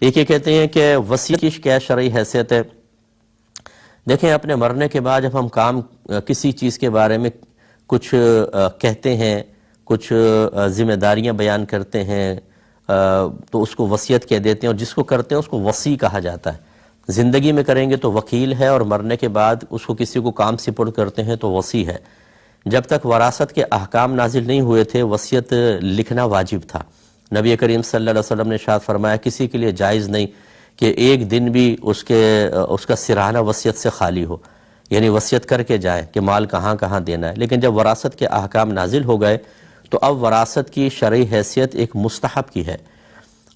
ایک یہ کہتے ہیں کہ وصیت کی کیا شرعی حیثیت ہے؟ دیکھیں، اپنے مرنے کے بعد جب ہم کسی چیز کے بارے میں کچھ کہتے ہیں، کچھ ذمہ داریاں بیان کرتے ہیں، تو اس کو وصیت کہہ دیتے ہیں، اور جس کو کرتے ہیں اس کو وصی کہا جاتا ہے۔ زندگی میں کریں گے تو وکیل ہے، اور مرنے کے بعد اس کو کسی کو کام سپرد کرتے ہیں تو وصی ہے۔ جب تک وراثت کے احکام نازل نہیں ہوئے تھے، وصیت لکھنا واجب تھا۔ نبی کریم صلی اللہ علیہ وسلم نے ارشاد فرمایا کسی کے لیے جائز نہیں کہ ایک دن بھی اس کا سرانہ وصیت سے خالی ہو، یعنی وصیت کر کے جائے کہ مال کہاں کہاں دینا ہے۔ لیکن جب وراثت کے احکام نازل ہو گئے تو اب وراثت کی شرعی حیثیت ایک مستحب کی ہے،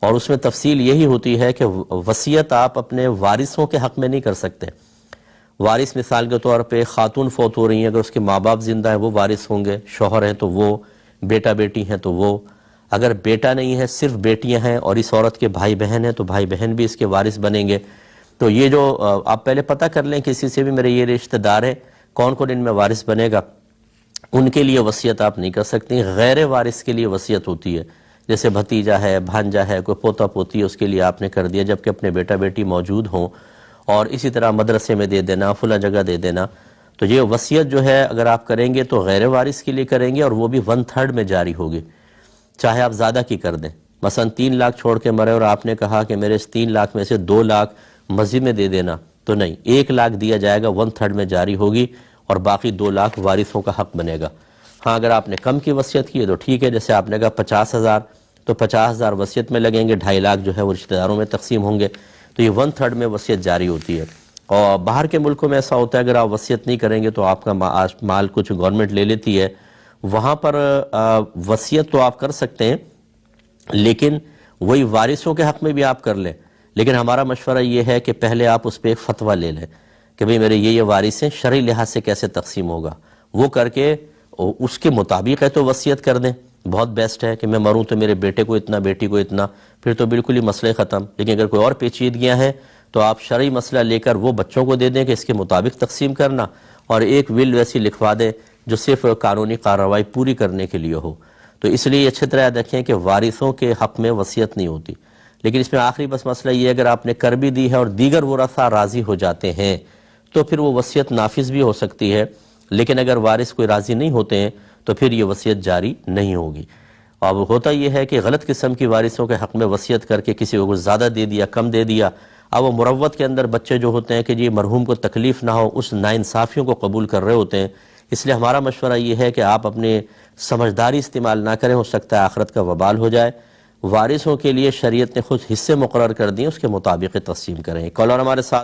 اور اس میں تفصیل یہی ہوتی ہے کہ وصیت آپ اپنے وارثوں کے حق میں نہیں کر سکتے۔ وارث مثال کے طور پہ خاتون فوت ہو رہی ہیں، اگر اس کے ماں باپ زندہ ہیں وہ وارث ہوں گے، شوہر ہیں تو وہ، بیٹا بیٹی ہیں تو وہ۔ اگر بیٹا نہیں ہے، صرف بیٹیاں ہیں اور اس عورت کے بھائی بہن ہیں تو بھائی بہن بھی اس کے وارث بنیں گے۔ تو یہ جو آپ پہلے پتہ کر لیں کسی سے بھی میرے یہ رشتہ دار ہیں، کون کون ان میں وارث بنے گا، ان کے لیے وصیت آپ نہیں کر سکتے۔ غیر وارث کے لیے وصیت ہوتی ہے، جیسے بھتیجا ہے، بھانجا ہے، کوئی پوتا پوتی ہے، اس کے لیے آپ نے کر دیا، جبکہ اپنے بیٹا بیٹی موجود ہوں۔ اور اسی طرح مدرسے میں دے دینا، فلاں جگہ دے دینا۔ تو یہ وصیت جو ہے اگر آپ کریں گے تو غیر وارث کے لیے کریں گے، اور وہ بھی 1/3 میں جاری ہوگی، چاہے آپ زیادہ کی کر دیں۔ مثلا 3 لاکھ چھوڑ کے مرے اور آپ نے کہا کہ میرے اس 3 لاکھ میں سے 2 لاکھ مسجد میں دے دینا، تو نہیں، 1 لاکھ دیا جائے گا، 1/3 میں جاری ہوگی، اور باقی 2 لاکھ وارثوں کا حق بنے گا۔ ہاں، اگر آپ نے کم کی وصیت کی ہے تو ٹھیک ہے، جیسے آپ نے کہا 50,000 تو 50,000 وصیت میں لگیں گے، 2.5 لاکھ جو ہے وہ رشتہ داروں میں تقسیم ہوں گے، تو یہ 1/3 میں وصیت جاری ہوتی ہے۔ اور باہر کے ملکوں میں ایسا ہوتا ہے، اگر آپ وصیت نہیں کریں گے تو آپ کا مال کچھ گورنمنٹ لے لیتی ہے، وہاں پر وصیت تو آپ کر سکتے ہیں، لیکن وہی وارثوں کے حق میں بھی آپ کر لیں۔ لیکن ہمارا مشورہ یہ ہے کہ پہلے آپ اس پہ ایک فتویٰ لے لیں کہ بھئی میرے یہ وارث ہیں، شرعی لحاظ سے کیسے تقسیم ہوگا، وہ کر کے اس کے مطابق ہے تو وصیت کر دیں۔ بہت بیسٹ ہے کہ میں مروں تو میرے بیٹے کو اتنا، بیٹی کو اتنا، پھر تو بالکل ہی مسئلے ختم۔ لیکن اگر کوئی اور پیچیدگیاں ہیں تو آپ شرعی مسئلہ لے کر وہ بچوں کو دے دیں کہ اس کے مطابق تقسیم کرنا، اور ایک ول ویسی لکھوا دیں جو صرف قانونی کارروائی پوری کرنے کے لیے ہو۔ تو اس لیے اچھی طرح دیکھیں کہ وارثوں کے حق میں وصیت نہیں ہوتی۔ لیکن اس میں آخری بس مسئلہ یہ ہے، اگر آپ نے کر بھی دی ہے اور دیگر ورثاء راضی ہو جاتے ہیں تو پھر وہ وصیت نافذ بھی ہو سکتی ہے، لیکن اگر وارث کوئی راضی نہیں ہوتے ہیں تو پھر یہ وصیت جاری نہیں ہوگی۔ اب ہوتا یہ ہے کہ غلط قسم کی وارثوں کے حق میں وصیت کر کے کسی کو زیادہ دے دیا، کم دے دیا، اب وہ مروت کے اندر بچے جو ہوتے ہیں کہ جی مرحوم کو تکلیف نہ ہو، اس ناانصافیوں کو قبول کر رہے ہوتے ہیں۔ اس لیے ہمارا مشورہ یہ ہے کہ آپ اپنے سمجھداری استعمال نہ کریں، ہو سکتا ہے آخرت کا وبال ہو جائے۔ وارثوں کے لیے شریعت نے خود حصے مقرر کر دیے، اس کے مطابق تقسیم کریں۔ کالر ہمارے ساتھ